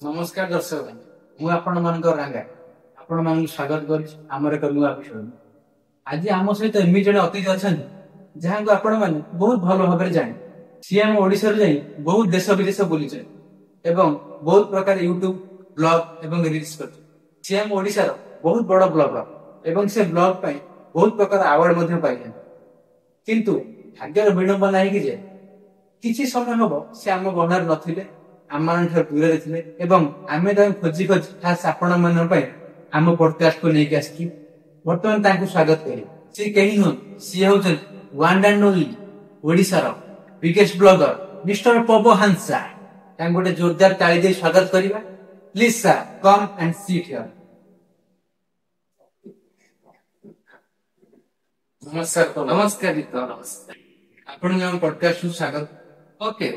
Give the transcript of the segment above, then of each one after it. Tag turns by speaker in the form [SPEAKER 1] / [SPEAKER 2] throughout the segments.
[SPEAKER 1] ନମସ୍କାର ଦର୍ଶକ ଭାଇ, ମୁଁ ଆପଣମାନଙ୍କର ରାଙ୍ଗା ଆପଣମାନଙ୍କୁ ସ୍ୱାଗତ କରୁଛି ଆମର ଏକ ନୂଆ ଏପିସୋଡ। ଆଜି ଆମ ସହିତ ଏମିତି ଜଣେ ଅତିଥି ଅଛନ୍ତି ଯାହାଙ୍କୁ ଆପଣମାନେ ବହୁତ ଭଲ ଭାବରେ ଜାଣେ। ସିଏ ଆମ ଓଡ଼ିଶାରୁ ଯାଇ ବହୁତ ଦେଶ ବିଦେଶ ବୁଲିଛନ୍ତି ଏବଂ ବହୁତ ପ୍ରକାର ୟୁଟ୍ୟୁବ ବ୍ଲଗ ଏବଂ ରିଲ୍ସ କରିଛନ୍ତି। ସିଏ ଆମ ଓଡ଼ିଶାର ବହୁତ ବଡ଼ ବ୍ଲଗର ଏବଂ ସେ ବ୍ଲଗ ପାଇଁ ବହୁତ ପ୍ରକାର ଆୱାର୍ଡ ମଧ୍ୟ ପାଇଛନ୍ତି। କିନ୍ତୁ ଭାଗ୍ୟର ବିଡ଼ମ୍ବନା ନାହିଁ ଯେ କିଛି ସମୟ ହବ ସେ ଆମ ଗଣରେ ନଥିଲେ, ଆମମାନଙ୍କଠାରୁ ଦୂରରେ ଥିଲେ ଏବଂ ଆମେ ତାଙ୍କୁ ଖୋଜି ଖୋଜି ଖାସ୍ ଆପଣମାନଙ୍କ ପାଇଁ ଆମ ପଡକାଷ୍ଟକୁ ନେଇକି ଆସିଛୁ। ବର୍ତ୍ତମାନ ତାଙ୍କୁ ସ୍ୱାଗତ କରିବେ। ସେ କେହି ନୁହନ୍ତି, ସିଏ ହେଉଛନ୍ତି ୱାନ୍ ଆଣ୍ଡ ଓନ୍ଲି ଓଡ଼ିଶାର biggest blogger mister Pab Hansa. ତାଙ୍କୁ ଗୋଟେ ଜୋରଦାର ତାଳି ଦେଇ ସ୍ୱାଗତ କରିବା। Please sir come and sit here. ନମସ୍କାର
[SPEAKER 2] ନମସ୍କାର ଗୀତ ନମସ୍କାର।
[SPEAKER 1] ଆପଣଙ୍କୁ ଆମ ପଡକାଷ୍ଟକୁ ସ୍ୱାଗତ।
[SPEAKER 2] ଓକେ,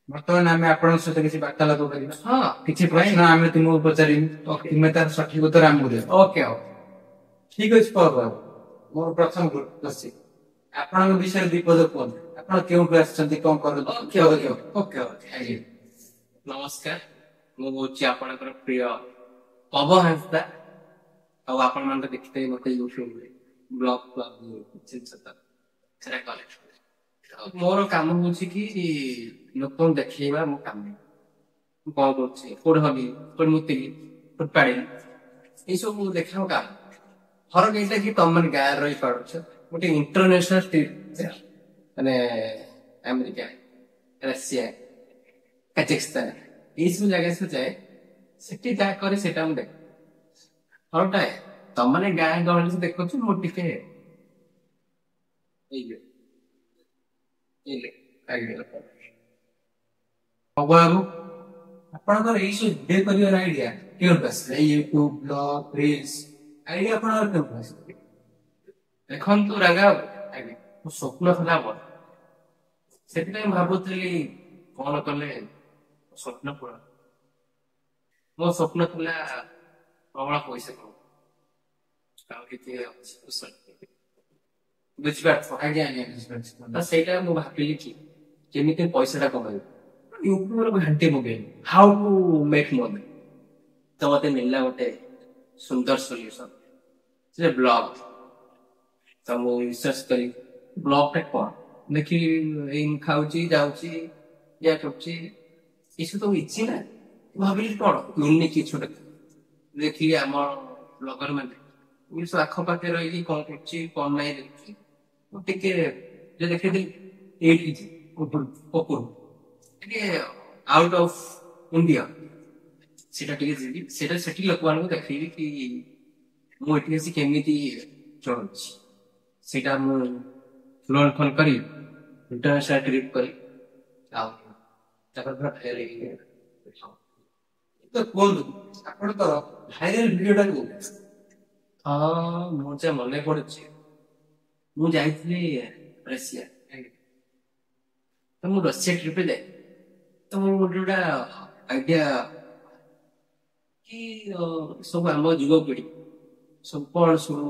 [SPEAKER 1] ବର୍ତ୍ତମାନ ଆମେ ଆପଣଙ୍କ ସହିତ କିଛି ବାର୍ତ୍ତାଳାପ କରିବା।
[SPEAKER 2] ହଁ
[SPEAKER 1] କିଛି ପ୍ରଶ୍ନ ଆମେ ତୁମକୁ ପଚାରିବୁ,
[SPEAKER 2] ଓକେ।
[SPEAKER 1] ତୁମେ ତାର ସଠିକ ଉତ୍ତର ଆମକୁ ଦେବ।
[SPEAKER 2] ଓକେ ଓକେ
[SPEAKER 1] ଠିକ ଅଛି ବାବୁ, ମୋର ପ୍ରଥମ କ୍ୱେଶ୍ଚିନ୍, ଆପଣଙ୍କ ବିଷୟରେ ଦୁଇ ପଦ କୁହନ୍ତୁ। ଆପଣ କେଉଁଠୁ ଆସିଛନ୍ତି, କଣ କରନ୍ତି?
[SPEAKER 2] ଓକେ ଓକେ ଓକେ ଓକେ
[SPEAKER 1] ଆଜ୍ଞା।
[SPEAKER 2] ନମସ୍କାର, ମୁଁ ହଉଛି ଆପଣଙ୍କର ପ୍ରିୟ ପବ ହାଁସଦା। ଆଉ ଆପଣ ମାନେ ତ ଦେଖିଥିବେ ମତେ ୟୁଟ୍ୟୁବରେ ବ୍ଲଗ ଜିନିଷ ତ ସେଟା କଲେକ୍ଟ କରେ। ମୋର କାମ ହଉଛି କି ଲୋକଙ୍କୁ ଦେଖେଇବା ମୋ କାମ। ମୁଁ କଣ କରୁଛି, କୋଉଠି ହବି, କୋଉଠି ମୁତିଲି, କୋଉଠି ପାଡ଼ିଲି, ଏଇସବୁ ମୁଁ ଦେଖିବା ମୋ କାମ। ଫରକ ଏଇଟା କି ତମମାନେ ଗାଁରେ ରହିପାରୁଛ, ଗୋଟେ ଇଣ୍ଟରନ୍ୟାସନାଲ ମାନେ ଆମେରିକା, ରଷିଆ, କାଜାଖସ୍ତାନ ଏଇସବୁ ଜାଗା ସବୁ ଯାଏ, ସେଠି ଯାହା କରେ ସେଟା ମୁଁ ଦେଖେ। ଫରକଟା ତମମାନେ ଗାଁ ଗହଳି ଦେଖୁଛୁ, ମୁଁ ଟିକେ
[SPEAKER 1] ବାବୁ, ଆପଣଙ୍କର ଏଇ ସବୁ ଭିଡିଓ କରିବାର ଆଇଡିଆ କେଉଁଠୁ ଆସିଲା? ଏଇ ୟୁଟ୍ୟୁବ ବ୍ଲଗ ରିଲ୍ସ ଆଇଡିଆ ଆପଣଙ୍କର କେଉଁଠୁ ଆସିଲା?
[SPEAKER 2] ଦେଖନ୍ତୁ ରାଙ୍ଗା, ମୋ ସ୍ୱପ୍ନ ଥିଲା ବଡ, ସେଥିପାଇଁ ଭାବୁଥିଲି କଣ କଲେ ସ୍ୱପ୍ନ ପୂରଣ। ମୋ ସ୍ୱପ୍ନ ଥିଲା ପ୍ରବଳ ପଇସା କମେଇବା। ଆଉ କିଛି ବୁଝିପାରୁଛ?
[SPEAKER 1] ଆଜ୍ଞା ଆଜ୍ଞା, ବୁଝିପାରୁଛି।
[SPEAKER 2] ତ ସେଇଟା ମୁଁ ଭାବିଲି କି କେମିତି ପଇସାଟା କମେଇବି। ୟୁଟ୍ୟୁବରେ ଘାଣ୍ଟି ପକେଇଲି ହାଉ ଟୁ ମେକ୍ ମନି। ତ ମତେ ମିଳିଲା ଗୋଟେ ସୁନ୍ଦର ସଲ୍ୟୁସନ, ସେ ବ୍ଲଗ। ତ ମୁଁ ରିସର୍ଚ୍ଚ କରି ବ୍ଲଗଟା କଣ ଦେଖିଲି, ଏଇ ଖାଉଛି ଯାଉଛି ଇୟା କରୁଛି, ଏସବୁ ତ ଇଚ୍ଛି ନା। ଭାବିଲି କଣ ୟୁନିକ୍ କିଛି ଗୋଟେ ଦେଖିଲି ଆମ ବ୍ଲଗର ମାନେ ସବୁ ଆଖପାଖରେ ରହିକି କଣ କରୁଛି କଣ ନାହିଁ ଦେଖୁଛି। ମୁଁ ଟିକେ ଦେଖିଥିଲି ଏଇଠି ଉପରୁ ଟିକେ ଆଉଟ ଅଫ ଇଣ୍ଡିଆ, ସେଟା ଟିକେ ଯିବି, ସେଟା ସେଠି ଲୋକମାନଙ୍କୁ ଦେଖେଇବି କି ମୁଁ ଏଠି ଆସି କେମିତି ଚଳୁଛି। ସେଇଟା ମୁଁ ଲୋନ୍ ଫୋନ୍ କରି ଇଣ୍ଟରନ୍ୟାସନାଲ ଟ୍ରିପ୍ କରି ଆଉ ତାପରେ ପୁରା ଫେର
[SPEAKER 1] ତ କୁହନ୍ତୁ, ଆପଣଙ୍କର ଭାଇରାଲ ଭିଡିଓଟା କୋଉଟା?
[SPEAKER 2] ହଁ ମୁଁ ଯେ ମନେ ପଡୁଛି, ମୁଁ ଯାଇଥିଲି ରଷିଆ। ତ ମୁଁ ରଷିଆ ଟ୍ରିପରେ ଯାଏ, ତ ମୋର ଗୋଟେ ଗୋଟେ ଆଇଡିଆ କି ସବୁ ଆମ ଯୁବପିଢି ସବୁ କଣ ସବୁ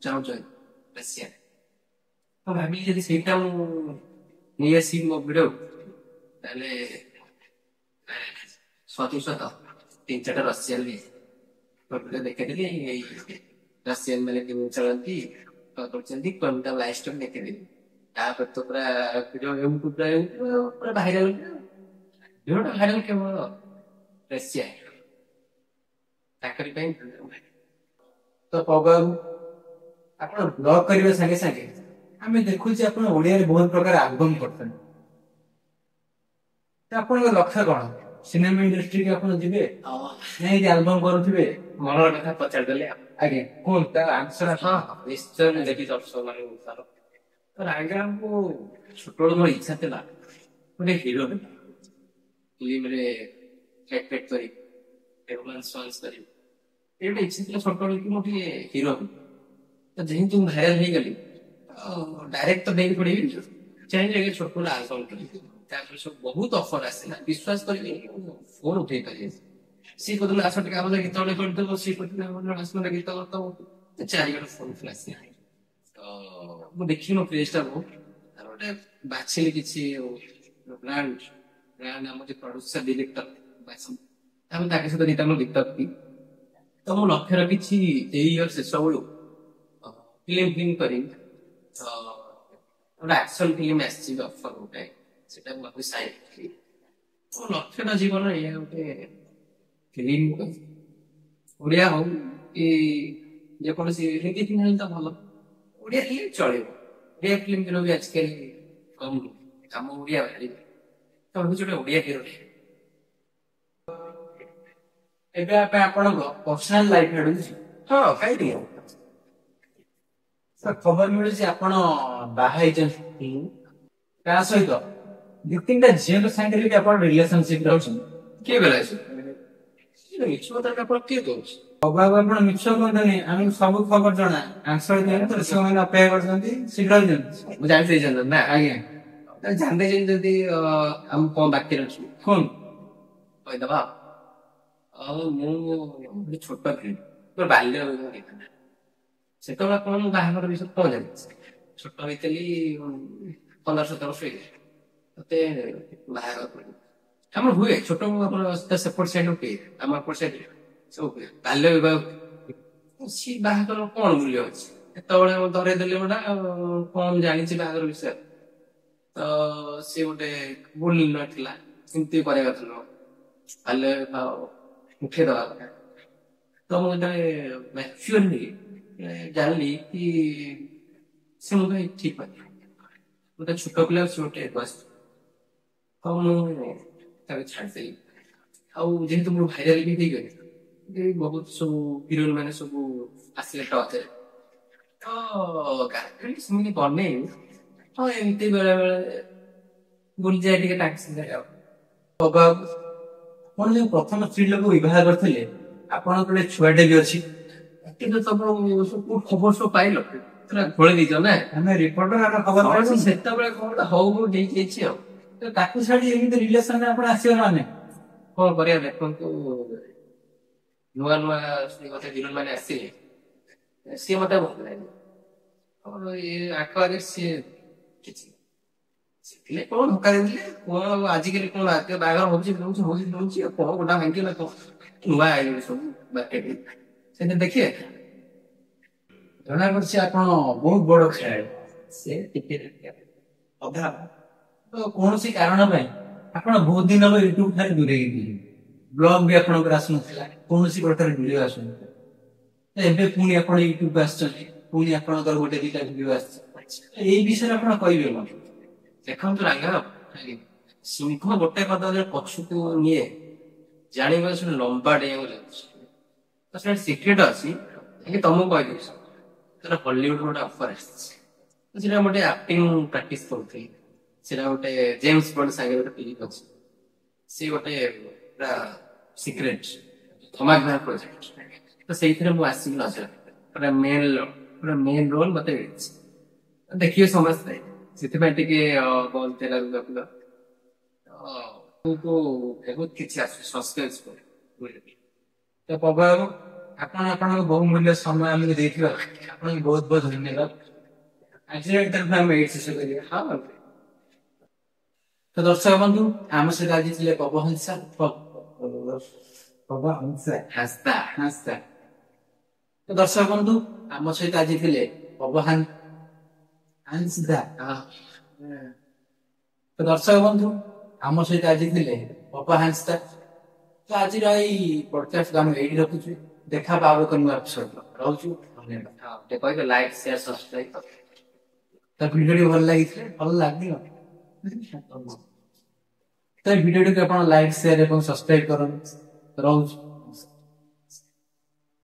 [SPEAKER 2] ଚାହୁଁଛନ୍ତି ରଷିଆ। ତ ଭାବିଲି ଯଦି ସେଇଟା ମୁଁ ନେଇ ଆସିବି ମୋ ଭିଡିଓ, ତାହେଲେ ସତ ତିନି ଚାରିଟା ରଷିଆନ ଦେଖେଇଦେଲି, ଏଇ ରଷିଆନ ମାନେ କେମିତି ଚଳନ୍ତି କଣ କରୁଛନ୍ତି, କଣ ଲାଇଫ ଷ୍ଟୋରି ଦେଖେଇଦେଲି। ତାପରେ ତ ପୁରା ଭିଡିଓ ପୁରା ଭାଇରାଲ। ଭିଡିଓଟା ଭାଇରାଲ କେବଳ ରଷିଆ, ତାଙ୍କରି ପାଇଁ।
[SPEAKER 1] ତ ପବାବୁ, ଆପଣ ବ୍ଲଗ କରିବା ସାଙ୍ଗେ ସାଙ୍ଗେ ଆମେ ଦେଖୁଛି ଆପଣ ଓଡିଆରେ ବହୁତ ପ୍ରକାର ଆଲବମ କରୁଛନ୍ତି। ତ ଆପଣଙ୍କ ଲକ୍ଷ୍ୟ କଣ? ସିନେମା ଇଣ୍ଡଷ୍ଟ୍ରିକୁ ଆପଣ ଯିବେ ନା ଏଇଠି ଆଲବମ କରୁଥିବେ?
[SPEAKER 2] ମନର କଥା ପଚାରିଦେଲେ।
[SPEAKER 1] ଆଜ୍ଞା କୁହନ୍ତୁ, ତାର ଆନ୍ସର।
[SPEAKER 2] ହଁ ନିଶ୍ଚୟ ମୁଁ ଦେଖି ଦର୍ଶକ ମାନଙ୍କୁ ତାର ରାଙ୍ଗାଙ୍କୁ ଛୋଟବେଳୁ ମୋର ଇଚ୍ଛା ଥିଲା ଗୋଟେ ହିରୋ ଫିଲ୍ମରେ କରି ରୋମାନ୍ସ କରିବି। ଏ ଗୋଟେ ଇଚ୍ଛା ଥିଲା ଛୋଟବେଳୁ କି ମୁଁ ଟିକେ ହିରୋ। ତ ଯେହେତୁ ମୁଁ ଭାଇରାଲ ହେଇଗଲି, ଡାଇରେକ୍ଟ ତ ଦେଇକି ପଡିବି, ଚାହିଁଲେ ଛୋଟବେଳୁ ଆଲବମ କରିବି। ତାପରେ ସବୁ ବହୁତ ଅଫର ଆସିଲା, ବିଶ୍ୱାସ କରିବି ଫୋନ ଉଠେଇ ପାରିବି। ସିଏ କହୁଥିଲେ ଆସ ଟିକେ ଆମ ଗୀତ ଗୋଟେ କରିଦେବ, ସିଏ କହୁଥିଲେ ଆସ ଗୋଟେ ଗୀତ କରିଦେବ, ଚାରିଆଡେ ଫୋନ ଆସିଲା। ତ ମୁଁ ଦେଖିଲି ମୋ ପ୍ଲେସଟା ବହୁତ, ଗୋଟେ ବାଛିଲି କିଛି ବ୍ରାଣ୍ଡ ଆମର ଯେ ପ୍ରଡ୍ୟୁସର ଡିରେକ୍ଟର ଆମେ ତାଙ୍କ ସହିତ ଦିଟା ମୁଁ ଗୀତ ତ ମୁଁ ଲକ୍ଷ୍ୟ ରଖିଛି ଏଇ ଇୟର ଶେଷ ବେଳୁ ଫିଲ୍ମ କରି ଗୋଟେ ଆକ୍ସନ ଫିଲ୍ମ ଆସିଛି ଅଫର ଗୋଟେ ସେଟା ମୁଁ ଭାବୁଛି ସାଇନ୍ ମୋ ଲକ୍ଷ୍ୟଟା ଜୀବନ ଏଇଆ ଗୋଟେ ଫିଲ୍ମ ଓଡ଼ିଆ ହଉ କି ଯେକୌଣସି ହିନ୍ଦୀ ଫିଲ୍ମ ହେଲେ ତ ଭଲ ଓଡ଼ିଆ ହେଲେ ଚଳିବ ଓଡ଼ିଆ ଫିଲ୍ମ ହିରୋ ବି ଆଜିକାଲି କମ୍ ଆମ ଓଡ଼ିଆ ବାହାରିବେ ତ ଭାବୁଛି ଗୋଟେ ଓଡ଼ିଆ ହିରୋ
[SPEAKER 1] ଏବେ ଆମେ ଆପଣଙ୍କ ପର୍ସନାଲ ଲାଇଫ ଆଡୁଛି
[SPEAKER 2] ହଁ କାହିଁକି
[SPEAKER 1] ଖବର ମିଳୁଛି ଆପଣ ବାହା ହେଇଛନ୍ତି ତା ସହିତ ଦି ତିନିଟା ଝିଅଙ୍କ ସାଙ୍ଗରେ ବି ଆପଣ ରିଲେସନସିପ ରହୁଛନ୍ତି
[SPEAKER 2] କିଏ ଗଲା ମିଛ କଥା ଆପଣ କିଏ କହୁଛି
[SPEAKER 1] ଅଭାବ ଆପଣ ମିଛ କୁହନ୍ତୁନି ଆମକୁ ସବୁ ଖବର ଜଣା ଆନ୍ସର ଦିଅନ୍ତୁ ସେମାନେ ଅପେକ୍ଷା କରୁଛନ୍ତି ଶୀଘ୍ର ଦିଅନ୍ତୁ
[SPEAKER 2] ମୁଁ ଜାଣିଦେଇଛନ୍ତି ନା
[SPEAKER 1] ଆଜ୍ଞା
[SPEAKER 2] ଜାଣିଦେଇଛନ୍ତି ଯଦି ଆମ କଣ ବାକି ଅଛି
[SPEAKER 1] ଫୋନ
[SPEAKER 2] କହିଦବା ଆଉ ମୁଁ ଛୋଟ ଥିଲି ମୋର ବାଲ୍ୟ ହେଇଥିଲା ସେତେବେଳେ ଆପଣ ମୁଁ ବାହାଘର ବିଷୟରେ କଣ ଜାଣିଛି ଛୋଟ ହେଇଥିଲି 15-17 ବର୍ଷ ହେଇଥିଲା ମତେ ବାହାଘର ଆମର ହୁଏ ଛୋଟ ଆପଣ ସେପଟ ସାଇଡ୍ ହୁଏ ଆମ ଏପଟ ସାଇଡ୍ ସବୁ ହୁଏ ବାଲ୍ୟ ବିବାହ ସିଏ ବାହାଘର କଣ ମୂଲ୍ୟ ଅଛି ସେତେବେଳେ ଧରେଇ ଦେଲେ ଗୋଟା କଣ ଜାଣିଛି ବାହାଘର ବିଷୟରେ ତ ସିଏ ଗୋଟେ ଭୁଲ ନିର୍ଣ୍ଣୟ ଥିଲା ଏମିତି କରିବା କଥା ନୁହଁ ବାଲ୍ୟ ବିବାହ ଉଠେଇଦବା କଥା ତ ମୁଁ ଯେତେବେଳେ ମ୍ୟାଚୁଅର ହେଲି ଜାଣିଲି କି ସେ ମୋ ପାଇଁ ଠିକ ଅଛି ଗୋଟେ ଛୋଟ ପିଲା ସେ ଗୋଟେ ବୟସ ତ ମୁଁ ତାକୁ ଛାଡ଼ିଦେଲି ଆଉ ଯେହେତୁ ମୋର ଭାଇରାଲ ବି ହେଇଗଲି ବହୁତ ସବୁ ହିରୋଇନ ମାନେ ସବୁ ଆସିଲେ ଟଚରେ ତ ଗାର୍ଲଫ୍ରେଣ୍ଡ ସେମିତି ବନେଇ ହଁ ଏମିତି ବେଳେ ବେଳେ ବୁଲିଯାଏ ଟିକେ ତାଙ୍କ ସାଙ୍ଗରେ ଆଉ
[SPEAKER 1] ଆପଣ ଯୋଉ ପ୍ରଥମ ସ୍ତ୍ରୀ ଲୋକ ବିବାହ କରିଥିଲେ ଆପଣଙ୍କର ଗୋଟେ ଛୁଆଟେ ବି ଅଛି
[SPEAKER 2] କିନ୍ତୁ ତମ ସବୁ ଖବର ସବୁ ପାଇଲ ଖୋଳି ଦେଇଛ ନା
[SPEAKER 1] ଆମେ ରିପୋର୍ଟର ଆମେ ଖବର ପାଇଛୁ
[SPEAKER 2] ସେତେବେଳେ କଣ ହଉ ମୁଁ ଦେଇଯାଇଛି ଆଉ
[SPEAKER 1] ତାକୁ ଛାଡି ଏମିତି ରିଲେସନରେ ଆପଣ ଆସିବେ ମାନେ
[SPEAKER 2] କଣ କରିବା ଦେଖନ୍ତୁ ନୂଆ ନୂଆ ଗୋଟେ ହିରୋଇନ ମାନେ ଆସିଲେ ସିଏ ମତେ ଭଲ ଲାଗେ ଆଖ ଆଗରେ ସିଏ କିଛି ଶିଖିଲେ କଣ ଧୋକା ଦେଇଥିଲେ କଣ ଆଜିକାଲି କଣ ବାହାଘର ହଉଛି ହଉଛି ଆଉ କଣ ଗୋଟା ଭାଙ୍ଗିଲା କଣ ନୂଆ ଆଇଲେଣି ସବୁ ସେଠି ଦେଖିବେ
[SPEAKER 1] ଜଣା ପଡୁଛି ଆପଣ ବହୁତ ବଡ ଖେଳାଳି
[SPEAKER 2] ସେ ଟିକେ
[SPEAKER 1] ଅଧା ତ କୌଣସି କାରଣ ପାଇଁ ଆପଣ ବହୁତ ଦିନ ହେବ ୟୁଟ୍ୟୁବ ଠାରୁ ଦୂରେଇ ଗଲେ ବ୍ଲଗ ବି ଆପଣଙ୍କର ଆସୁନଥିଲା କୌଣସି ପ୍ରକାର ଭିଡିଓ ଆସୁନଥିଲା ଏବେ ପୁଣି ଆପଣ ୟୁଟ୍ୟୁବ ଆସିଛନ୍ତି ପୁଣି ଆପଣଙ୍କର ଗୋଟେ ଦିଟା ଭିଡିଓ ଆସିଛି ଏଇ ବିଷୟରେ ଆପଣ କହିବେ କଣ
[SPEAKER 2] ଦେଖନ୍ତୁ ରାଙ୍ଗା ସିଂହ ଗୋଟେ କଦମ ପଛକୁ ନିଏ ଜାଣିବା ସେଟା ଲମ୍ବା ଡେଇଁବାକୁ ଯାଉଛି ତ ସେଟା ସିକ୍ରେଟ ଅଛି ତମକୁ କହିଦେଉଛି ସେଟା ହଲିଉଡ ଗୋଟେ ଅଫର ଆସିଛି ସେଟା ଗୋଟେ ଆକ୍ଟିଂ ପ୍ରାକ୍ଟିସ କରୁଥିଲି ସେଟା ଗୋଟେ ଜେମ୍ସ ବଣ୍ଡ ସାଙ୍ଗରେ ଗୋଟେ ଫିଲ୍ମ ଅଛି ସେ ଗୋଟେ ପୁରା ସିକ୍ରେଟ ଧମାକଦାର ପ୍ରୋଜେକ୍ଟ ତ ସେଇଥିରେ ମୁଁ ଆସିବି ନଜର ପୁରା ମେନ୍ ରୋଲ ମତେ ମିଳିଛି ଦେଖିବେ ସମସ୍ତେ ସେଥିପାଇଁ ଟିକେ ବହୁତ କିଛି ଆସୁଛି ସସ୍ପେନ୍ସ
[SPEAKER 1] ତ ପ୍ରଭାବ ଆପଣ ଆପଣଙ୍କ ବହୁମୂଲ୍ୟ ସମୟ ଆମକୁ ଦେଇଥିବା ଆପଣଙ୍କୁ ବହୁତ ବହୁତ ଧନ୍ୟବାଦ ଆଜିର ଇଣ୍ଟରଭ୍ୟୁ ଆମେ ଏଇଠି ଶେଷ କରିବା
[SPEAKER 2] ହଁ
[SPEAKER 1] ତ ଦର୍ଶକ ବନ୍ଧୁ ଆମ ସହିତ ଆଜି ଥିଲେ ପବହଂସା ତ ଦର୍ଶକ ବନ୍ଧୁ ଆମ ସହିତ ଆଜି ଥିଲେ ତ ଦର୍ଶକ ବନ୍ଧୁ ଆମ ସହିତ ଆଜି ଥିଲେ ପବହାଂସା ତ ଆଜିର ଏଇ ପଡକାଷ୍ଟ ଆମେ ଏଇଠି ରଖୁଛୁ ଦେଖା ପାବ ଏକ ନୂଆ ଏପିସୋଡ ରହୁଛୁ ଧନ୍ୟବାଦ
[SPEAKER 2] କହିବେ ଲାଇକ୍ ସେୟାର ସବସ୍କ୍ରାଇବ
[SPEAKER 1] ତ ଭିଡିଓଟି ଭଲ ଲାଗିଥିଲେ ଭଲ ଲାଗିବ ତ ଭିଡିଓଟିକୁ ଆପଣ ଲାଇକ୍ ସେୟାର ଏବଂ ସବସ୍କ୍ରାଇବ କରନ୍ତୁ ରହୁଛୁ।